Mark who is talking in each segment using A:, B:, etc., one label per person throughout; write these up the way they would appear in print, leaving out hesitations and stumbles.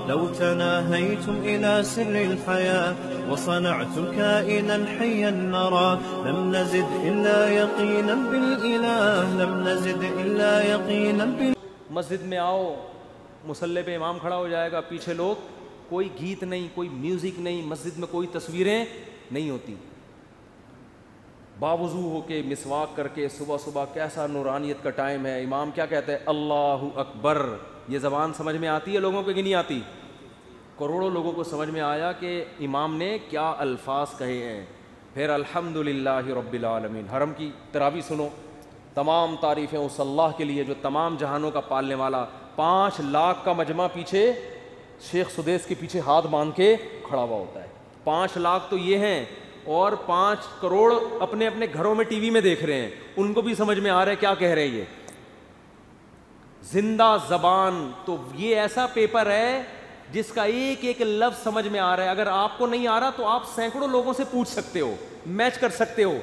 A: لو تناهيتم إلى سر الحياة وصنعتم كائنا حيا نرى لم نزد إلا يقينا بالإله لم نزد إلا يقينا
B: مسجد میں آؤ، مصلی پہ امام کھڑا ہو جائے گا، پیچھے لوگ، کوئی گیت نہیں، کوئی میوزک نہیں، مسجد میں کوئی تصویریں نہیں ہوتی، باوضو ہو کے مسواک کر کے صبح صبح، کیسا نورانیت کا ٹائم ہے. امام کیا کہتا ہے؟ اللہ اکبر. یہ زبان سمجھ میں آتی ہے لوگوں کو کہ نہیں آتی؟ کروڑوں لوگوں کو سمجھ میں آیا کہ امام نے کیا الفاظ کہے ہیں. پھر الحمدللہ رب العالمین. حرم کی تراویح سنو، تمام تعریفیں اس اللہ کے لیے جو تمام جہانوں کا پالنے والا. 5 لاکھ کا مجمع پیچھے شیخ سدیس کے پیچھے ہاتھ باندھ کے کھڑا ہوا ہوتا ہے. 5 لاکھ تو یہ ہیں، اور 5 کروڑ اپنے اپنے گھروں میں ٹی وی میں دیکھ رہے ہیں، ان کو بھی سمجھ میں آ رہا ہے کیا کہہ رہے ہیں یہ. زندہ زبان. تو یہ ایسا پیپر ہے جس کا ایک ایک لفظ سمجھ میں آ رہا ہے. اگر آپ کو نہیں آ رہا تو آپ سینکڑوں لوگوں سے پوچھ سکتے ہو، میچ کر سکتے ہو.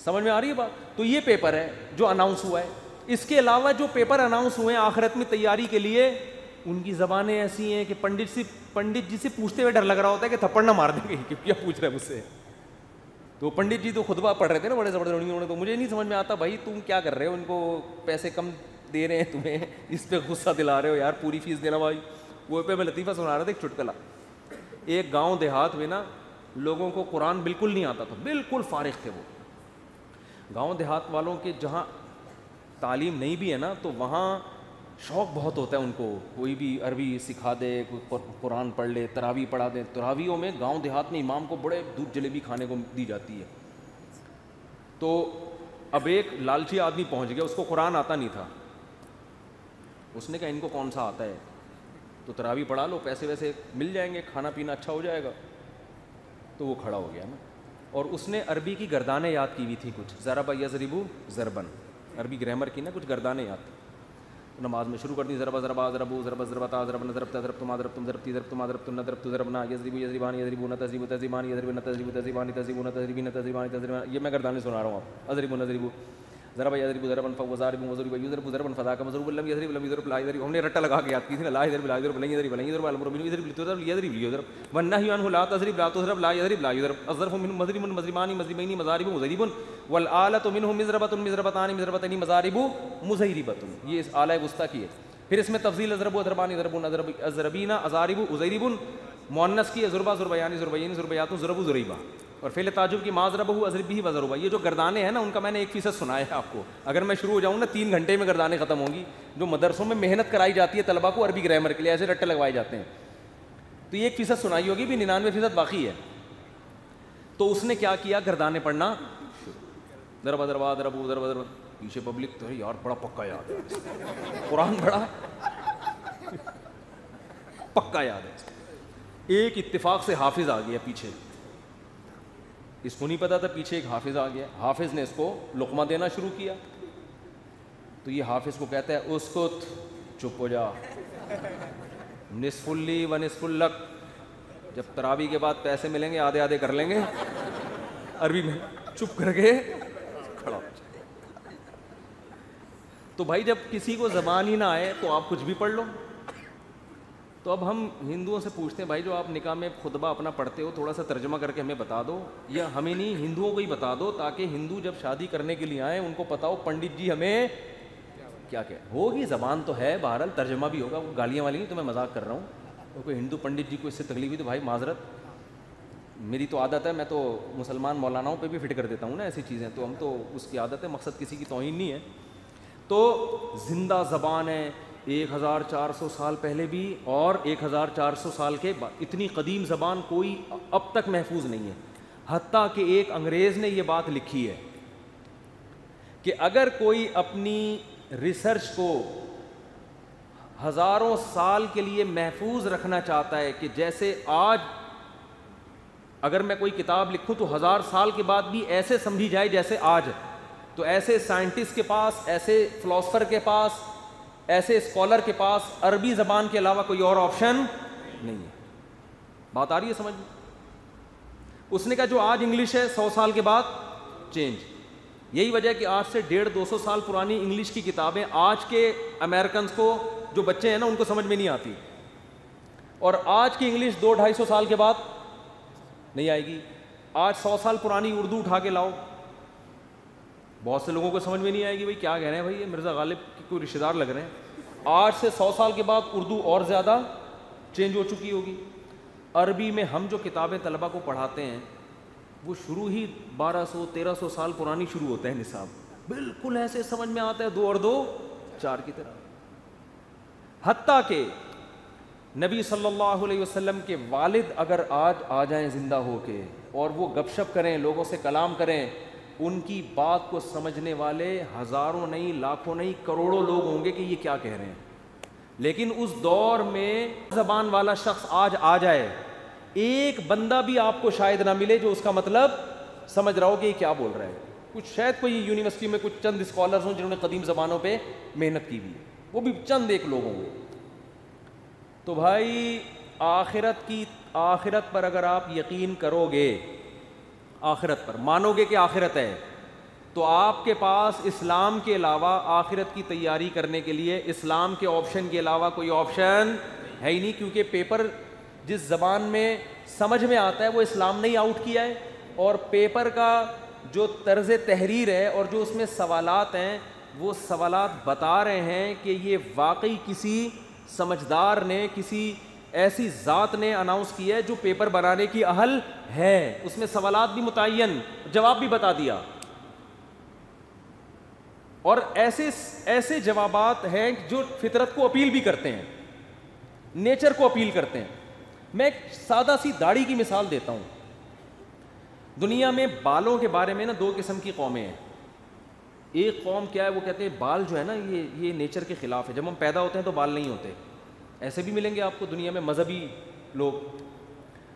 B: سمجھ میں آ رہی ہے بات؟ تو یہ پیپر ہے جو اناؤنس ہوا ہے. اس کے علاوہ جو پیپر اناؤنس ہوئے ہیں آخرت میں تیاری کے لیے، ان کی زبانیں ایسی ہیں کہ پنڈت جی سے پوچھتے ہوئے ڈر لگ رہا ہوتا ہے کہ تھپڑ نہ مار دیں گے کہ کیا پوچھ رہے ہیں مجھ سے. تو پنڈت جی تو خطبہ پڑھ رہے تھے نا بڑے زبردست، تو مجھے نہیں سمجھ میں آتا بھائی تم کیا کر رہے ہو، ان کو پیسے کم دے رہے ہیں تمہیں، اس پہ غصہ دلا رہے ہو یار، پوری فیس دینا بھائی. وہ پہ میں لطیفہ سنا رہا تھا ایک چٹکلا. ایک گاؤں دیہات میں نا لوگوں کو قرآن بالکل نہیں آتا تھا، بالکل فارغ تھے وہ. گاؤں دیہات والوں کے جہاں تعلیم نہیں بھی ہے نا تو وہاں شوق بہت ہوتا ہے ان کو، کوئی بھی عربی سکھا دے، کوئی قرآن پڑھ لے، تراویح پڑھا دے. تراویحوں میں گاؤں دیہات میں امام کو بڑے دودھ جلیبی کھانے کو دی جاتی ہے. تو اب ایک لالچی آدمی پہنچ گیا، اس کو قرآن آتا نہیں تھا. اس نے کہا ان کو کون سا آتا ہے، تو تراویح پڑھا لو، پیسے ویسے مل جائیں گے، کھانا پینا اچھا ہو جائے گا. تو وہ کھڑا ہو گیا نا، اور اس نے عربی کی گردانیں یاد کی ہوئی تھی کچھ، ضرب یضرب ضربن، عربی گرامر کی نا کچھ گردانیں یاد تھیں. نماز میں شروع کر دی، ضرب ضربا ضربو ضرب ضربتا ضربنا ضربتا ضربتما ضربتم ضربتی ضربتما ضربتن ضربت ضربنا یضرب یضربان یضربون تضرب تضربان یضربن تضرب تضربان تضربون تضربین تضربان تضربان. یہ میں گردانیں سنا رہا ہوں آپ. اضرب نضرب ضرب یضرب ضربا فوضارب وضرب یضرب ضربا فذاك مضروب لم یضرب لم یضرب لا یضرب. ہم نے رٹا لگا کے یاد کی تھی نا، لا یضرب لا یضرب لن یضرب لن یضرب الامر من یضرب لتضرب یضرب یضرب والنهي عنه لا تضرب لا تضرب لا یضرب لا یضرب. الظرف من مضرب مضربان مضربین مضارب مضرب والآلة منه مضربة مضربتان مضربتين مضارب مضربة. یہ آلہ وسطی کی ہے. پھر اس میں تفضیل اضرب و ضربان ضرب اضربین اضارب اضرب، مؤنث کی ضربا ضربیان ضربین ضربیات ضرب ضریبا. اور فعل تعجب کی ما ضربہ اضربہ و ضربہ. یہ جو گردانیں ہیں نا ان کا میں نے 1% سنایا ہے آپ کو. اگر میں شروع ہو جاؤں نا 3 گھنٹے میں گردانیں ختم ہوں گی. جو مدرسوں میں محنت کرائی جاتی ہے طلبہ کو عربی گرامر کے لیے، ایسے رٹے لگوائے جاتے ہیں. تو یہ 1% سنائی ہوگی، بھی 99% باقی ہے. تو اس نے کیا کیا، گردانیں پڑھنا ضربہ ضربہ ضربو ضربہ ضربہ. پیچھے پبلک تو یار بڑا پکا یاد ہے، قرآن بڑا پکا یاد ہے. ایک اتفاق سے حافظ آ گیا پیچھے، اس کو نہیں پتا تھا پیچھے ایک حافظ آ گیا. حافظ نے اس کو لقمہ دینا شروع کیا. تو یہ حافظ کو کہتا ہے اسکت، چپ ہو جا، نصف لی و نصف لک. جب تراویح کے بعد پیسے ملیں گے آدھے آدھے کر لیں گے. عربی میں چپ کر کے کھڑا ہو. تو بھائی جب کسی کو زبان ہی نہ آئے تو آپ کچھ بھی پڑھ لو. تو اب ہم ہندوؤں سے پوچھتے ہیں بھائی جو آپ نکاح میں خطبہ اپنا پڑھتے ہو تھوڑا سا ترجمہ کر کے ہمیں بتا دو، یا ہمیں نہیں ہندوؤں کو ہی بتا دو، تاکہ ہندو جب شادی کرنے کے لیے آئیں ان کو پتا ہو پنڈت جی ہمیں کیا کیا ہوگی. زبان تو ہے بہرحال، ترجمہ بھی ہوگا. وہ گالیاں والی نہیں، تو میں مذاق کر رہا ہوں. کوئی ہندو پنڈت جی کو اس سے تکلیف ہوئی تو بھائی معذرت، میری تو عادت ہے، میں تو مسلمان مولاناؤں پہ بھی فٹ کر دیتا ہوں نا ایسی چیزیں. تو ہم تو اس کی عادت ہے، مقصد کسی کی توہین نہیں ہے. تو زندہ زبان ہے 1400 سال پہلے بھی اور 1400 سال کے بعد. اتنی قدیم زبان کوئی اب تک محفوظ نہیں ہے. حتیٰ کہ ایک انگریز نے یہ بات لکھی ہے کہ اگر کوئی اپنی ریسرچ کو ہزاروں سال کے لیے محفوظ رکھنا چاہتا ہے، کہ جیسے آج اگر میں کوئی کتاب لکھوں تو 1000 سال کے بعد بھی ایسے سمجھی جائے جیسے آج، تو ایسے سائنٹسٹ کے پاس، ایسے فلاسفر کے پاس، ایسے اسکالر کے پاس عربی زبان کے علاوہ کوئی اور آپشن نہیں ہے. بات آ رہی ہے سمجھ میں؟ اس نے کہا جو آج انگلش ہے 100 سال کے بعد چینج. یہی وجہ ہے کہ آج سے 150-200 سال پرانی انگلش کی کتابیں آج کے امریکنز کو جو بچے ہیں نا ان کو سمجھ میں نہیں آتی. اور آج کی انگلش 200-250 سال کے بعد نہیں آئے گی. آج 100 سال پرانی اردو اٹھا کے لاؤ, بہت سے لوگوں کو سمجھ میں نہیں آئے گی بھائی کیا کہہ رہے ہیں, بھائی یہ مرزا غالب کے کوئی رشتہ دار لگ رہے ہیں. آج سے 100 سال کے بعد اردو اور زیادہ چینج ہو چکی ہوگی. عربی میں ہم جو کتابیں طلبہ کو پڑھاتے ہیں وہ شروع ہی 1200-1300 سال پرانی شروع ہوتے ہیں نصاب, بالکل ایسے سمجھ میں آتا ہے 2 اور 2 4 کی طرح. حتیٰ کہ نبی صلی اللہ علیہ وسلم کے والد اگر آج آ جائیں زندہ ہو کے اور وہ گپ شپ کریں, لوگوں سے کلام کریں, ان کی بات کو سمجھنے والے ہزاروں نہیں, لاکھوں نہیں, کروڑوں لوگ ہوں گے کہ یہ کیا کہہ رہے ہیں. لیکن اس دور میں زبان والا شخص آج آ جائے, ایک بندہ بھی آپ کو شاید نہ ملے جو اس کا مطلب سمجھ رہا ہو کہ یہ کیا بول رہا ہے. کچھ شاید کوئی یونیورسٹی میں کچھ چند اسکالرز ہوں جنہوں نے قدیم زبانوں پہ محنت کی ہوئی ہے, وہ بھی چند ایک لوگ ہوں گے. تو بھائی آخرت پر اگر آپ یقین کرو گے, آخرت پر مانو گے کہ آخرت ہے, تو آپ کے پاس اسلام کے علاوہ آخرت کی تیاری کرنے کے لیے اسلام کے آپشن کے علاوہ کوئی آپشن ہے ہی نہیں. کیونکہ پیپر جس زبان میں سمجھ میں آتا ہے وہ اسلام نے ہی آؤٹ کیا ہے, اور پیپر کا جو طرز تحریر ہے اور جو اس میں سوالات ہیں وہ سوالات بتا رہے ہیں کہ یہ واقعی کسی سمجھدار نے, کسی ایسی ذات نے اناؤنس کیا ہے جو پیپر بنانے کی اہل ہے. اس میں سوالات بھی متعین, جواب بھی بتا دیا, اور ایسے جوابات ہیں جو فطرت کو اپیل بھی کرتے ہیں, نیچر کو اپیل کرتے ہیں. میں ایک سادہ سی داڑھی کی مثال دیتا ہوں. دنیا میں بالوں کے بارے میں نا 2 قسم کی قومیں ہیں. ایک قوم کیا ہے, وہ کہتے ہیں بال جو ہے نا یہ نیچر کے خلاف ہے, جب ہم پیدا ہوتے ہیں تو بال نہیں ہوتے. ایسے بھی ملیں گے آپ کو دنیا میں مذہبی لوگ,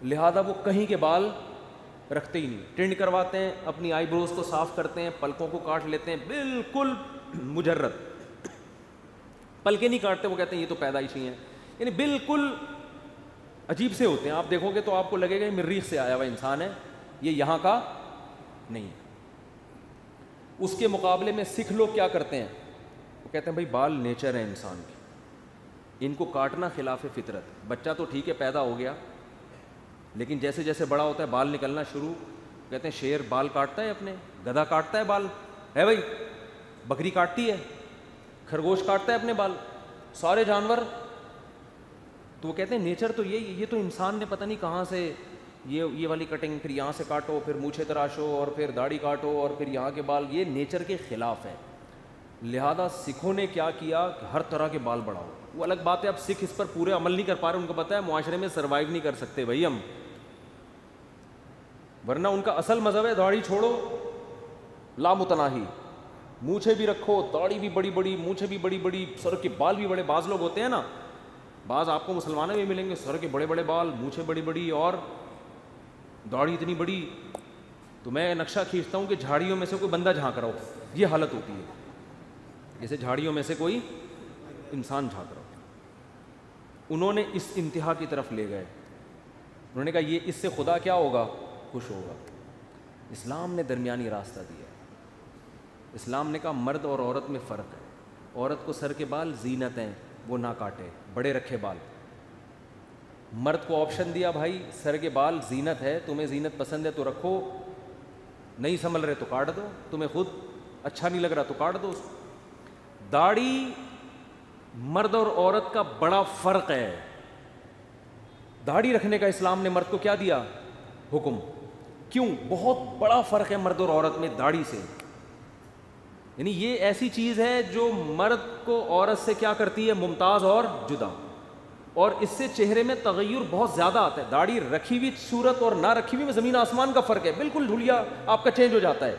B: لہذا وہ کہیں کے بال رکھتے ہی نہیں, ٹرنڈ کرواتے ہیں, اپنی آئی بروز کو صاف کرتے ہیں, پلکوں کو کاٹ لیتے ہیں, بالکل مجرد, پلکیں نہیں کاٹتے. وہ کہتے ہیں یہ تو پیدائشی ہیں, یعنی بالکل عجیب سے ہوتے ہیں. آپ دیکھو گے تو آپ کو لگے گا یہ مریخ سے آیا ہوا انسان ہے, یہ یہاں کا نہیں. اس کے مقابلے میں سکھ لوگ کیا کرتے ہیں, وہ کہتے ہیں بھائی بال نیچر ہے انسان کی, ان کو کاٹنا خلاف فطرت. بچہ تو ٹھیک ہے پیدا ہو گیا, لیکن جیسے جیسے بڑا ہوتا ہے بال نکلنا شروع. کہتے ہیں شیر بال کاٹتا ہے اپنے, گدھا کاٹتا ہے بال, ہے بھائی, بکری کاٹتی ہے, خرگوش کاٹتا ہے اپنے بال, سارے جانور. تو وہ کہتے ہیں نیچر تو یہ تو انسان نے پتہ نہیں کہاں سے یہ والی کٹنگ, پھر یہاں سے کاٹو, پھر مونچھیں تراشو, اور پھر داڑھی کاٹو, اور پھر یہاں کے بال, یہ نیچر کے خلاف ہے. لہذا سکھوں نے کیا کیا کہ ہر طرح کے بال بڑھاؤ. وہ الگ بات ہے اب سکھ اس پر پورے عمل نہیں کر پا رہے, ان کو پتہ ہے معاشرے میں سروائیو نہیں کر سکتے بھائی ہم, ورنہ ان کا اصل مذہب ہے داڑھی چھوڑو لامتناہی, مونچھیں بھی رکھو, داڑھی بھی بڑی بڑی, مونچھیں بھی بڑی بڑی, سر کے بال بھی بڑے. بعض لوگ ہوتے ہیں نا, بعض آپ کو مسلمانوں میں ملیں گے, سر کے بڑے بڑے بال, مونچھیں بڑی بڑی اور داڑھی اتنی بڑی. تو میں نقشہ کھینچتا ہوں کہ جھاڑیوں میں سے کوئی بندہ جھانک رہا ہو, یہ حالت ہوتی ہے, جیسے جھاڑیوں میں سے کوئی انسان جھانک رہا ہو. انہوں نے اس انتہا کی طرف لے گئے, انہوں نے کہا یہ اس سے خدا کیا ہوگا, خوش ہوگا. اسلام نے درمیانی راستہ دیا. اسلام نے کہا مرد اور عورت میں فرق ہے, عورت کو سر کے بال زینت ہیں, وہ نہ کاٹے, بڑے رکھے بال. مرد کو آپشن دیا بھائی سر کے بال زینت ہے, تمہیں زینت پسند ہے تو رکھو, نہیں سنبھل رہے تو کاٹ دو, تمہیں خود اچھا نہیں لگ رہا تو کاٹ دو. داڑھی مرد اور عورت کا بڑا فرق ہے. داڑھی رکھنے کا اسلام نے مرد کو کیا دیا, حکم. کیوں؟ بہت بڑا فرق ہے مرد اور عورت میں داڑھی سے. یعنی یہ ایسی چیز ہے جو مرد کو عورت سے کیا کرتی ہے, ممتاز اور جدا, اور اس سے چہرے میں تغیر بہت زیادہ آتا ہے. داڑھی رکھی ہوئی صورت اور نہ رکھی ہوئی میں زمین آسمان کا فرق ہے, بالکل دھلیا آپ کا چینج ہو جاتا ہے.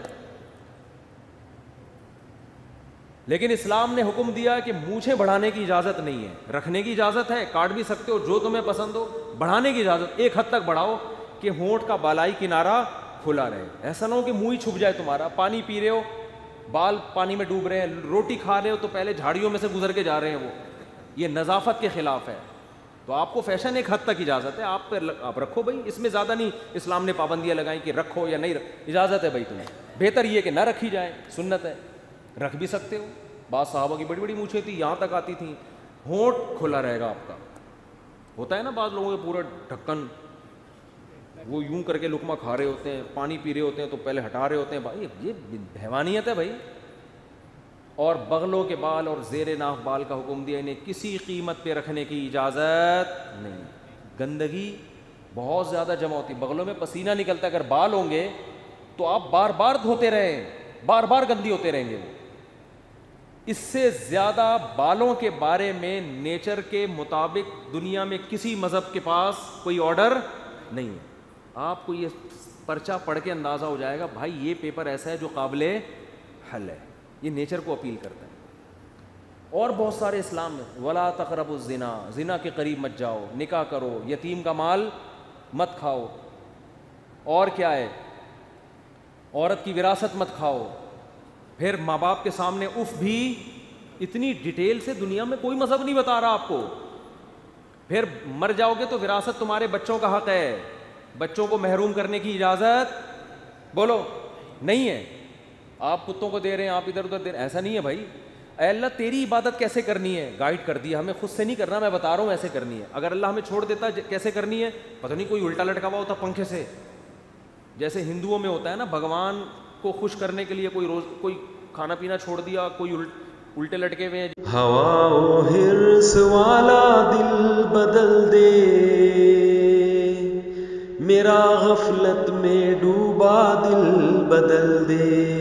B: لیکن اسلام نے حکم دیا کہ مونچھیں بڑھانے کی اجازت نہیں ہے, رکھنے کی اجازت ہے, کاٹ بھی سکتے ہو جو تمہیں پسند ہو, بڑھانے کی اجازت ایک حد تک بڑھاؤ کہ ہونٹ کا بالائی کنارہ کھلا رہے. ایسا نہ ہو کہ منہ ہی چھپ جائے تمہارا. پانی پی رہے ہو, بال پانی میں ڈوب رہے ہیں, روٹی کھا رہے ہو تو پہلے جھاڑیوں میں سے گزر کے جا رہے ہیں, وہ یہ نظافت کے خلاف ہے. تو آپ کو فیشن ایک حد تک اجازت ہے, آپ رکھو بھائی, اس میں زیادہ نہیں اسلام نے پابندیاں لگائیں کہ رکھو یا نہیں, اجازت ہے بھائی تمہیں. بہتر یہ کہ نہ رکھی جائے, سنت ہے, رکھ بھی سکتے ہو. بعض صحابہ کی بڑی بڑی مونچھیں تھی, یہاں تک آتی تھیں, ہونٹ کھلا رہے گا آپ کا. ہوتا ہے نا بعض لوگوں کے پورا ڈھکن, وہ یوں کر کے لقمہ کھا رہے ہوتے ہیں, پانی پی رہے ہوتے ہیں تو پہلے ہٹا رہے ہوتے ہیں. بھائی یہ حیوانیت ہے بھائی. اور بغلوں کے بال اور زیر ناف بال کا حکم دیا, انہیں کسی قیمت پہ رکھنے کی اجازت نہیں. گندگی بہت زیادہ جمع ہوتی, بغلوں میں پسینہ نکلتا ہے. اگر بال ہوں گے تو آپ بار بار دھوتے رہیں, بار بار گندی ہوتے رہیں گے. اس سے زیادہ بالوں کے بارے میں نیچر کے مطابق دنیا میں کسی مذہب کے پاس کوئی آرڈر نہیں ہے. آپ کو یہ پرچہ پڑھ کے اندازہ ہو جائے گا بھائی یہ پیپر ایسا ہے جو قابل حل ہے. یہ نیچر کو اپیل کرتا ہے. اور بہت سارے اسلام میں, ولا تقربوا الزنا, زنا کے قریب مت جاؤ, نکاح کرو, یتیم کا مال مت کھاؤ, اور کیا ہے, عورت کی وراثت مت کھاؤ. پھر ماں باپ کے سامنے اف بھی اتنی ڈیٹیل سے دنیا میں کوئی مذہب نہیں بتا رہا آپ کو. پھر مر جاؤ گے تو وراثت تمہارے بچوں کا حق ہے, بچوں کو محروم کرنے کی اجازت بولو نہیں ہے. آپ کتوں کو دے رہے ہیں, آپ ادھر ادھر دے رہے ہیں, ایسا نہیں ہے بھائی. اے اللہ تیری عبادت کیسے کرنی ہے گائیڈ کر دیا ہمیں, خود سے نہیں کرنا, میں بتا رہا ہوں ایسے کرنی ہے. اگر اللہ ہمیں چھوڑ دیتا کیسے کرنی ہے پتہ نہیں, کوئی الٹا لٹکا ہوا ہوتا پنکھے سے, جیسے ہندوؤں میں ہوتا ہے نا, بھگوان کو خوش کرنے کے لیے کوئی روز کوئی کھانا پینا چھوڑ دیا, کوئی الٹے لٹکے ہوئے ہیں.
A: ہوا و حرص والا دل بدل دے, میرا غفلت میں ڈوبا دل بدل دے.